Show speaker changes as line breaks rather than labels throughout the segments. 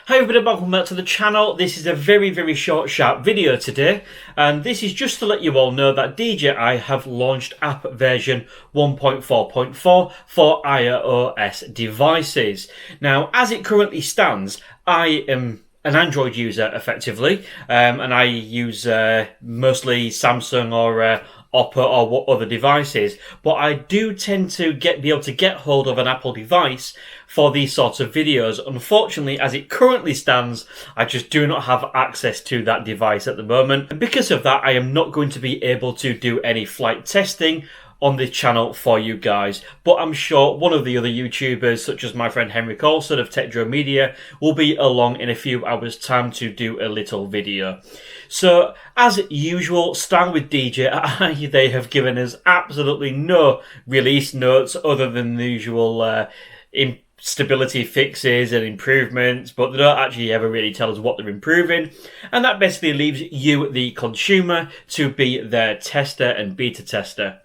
Hi everybody, welcome back to the channel. This is a very short sharp video today, and this is just to let you all know that DJI have launched app version 1.4.4 for iOS devices. Now, as it currently stands, I am an Android user effectively, and I use mostly Samsung or Oppo or what other devices, but I do tend to be able to get hold of an Apple device for these sorts of videos. Unfortunately, as it currently stands, I just do not have access to that device at the moment. And because of that, I am not going to be able to do any flight testing on this channel for you guys, but I'm sure one of the other YouTubers, such as my friend Henry Colson of TechDrone Media, will be along in a few hours time to do a little video. So as usual, starting with DJI, they have given us absolutely no release notes other than the usual stability fixes and improvements, but they don't actually ever really tell us what they're improving, and that basically leaves you, the consumer, to be their tester and beta tester.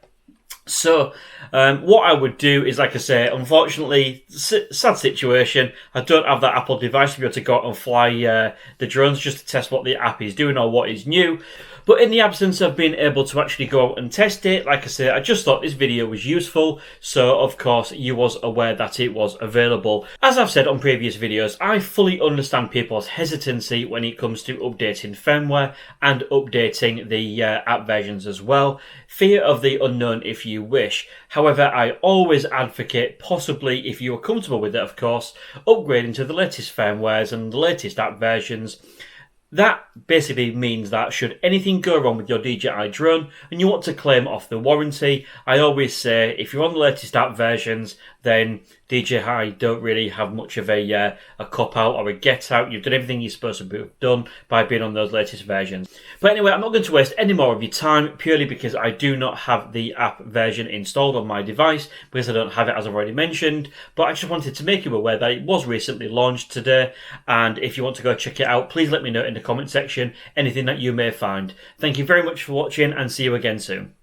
So what I would do is, like I say, unfortunately, sad situation, I don't have that Apple device to be able to go out and fly the drones just to test what the app is doing or what is new. But in the absence of being able to actually go out and test it, like I say, I just thought this video was useful, so of course you was aware that it was available. As I've said on previous videos, I fully understand people's hesitancy when it comes to updating firmware and updating the app versions as well. Fear of the unknown, if you wish. However, I always advocate, possibly if you are comfortable with it of course, upgrading to the latest firmwares and the latest app versions. That basically means that should anything go wrong with your DJI drone and you want to claim off the warranty, I always say if you're on the latest app versions, then DJI don't really have much of a cop out or a get out. You've done everything you're supposed to have done by being on those latest versions. But anyway, I'm not going to waste any more of your time purely because I do not have the app version installed on my device because I don't have it, as I've already mentioned. But I just wanted to make you aware that it was recently launched today, and if you want to go check it out, please let me know in the comment section anything that you may find. Thank you very much for watching and see you again soon.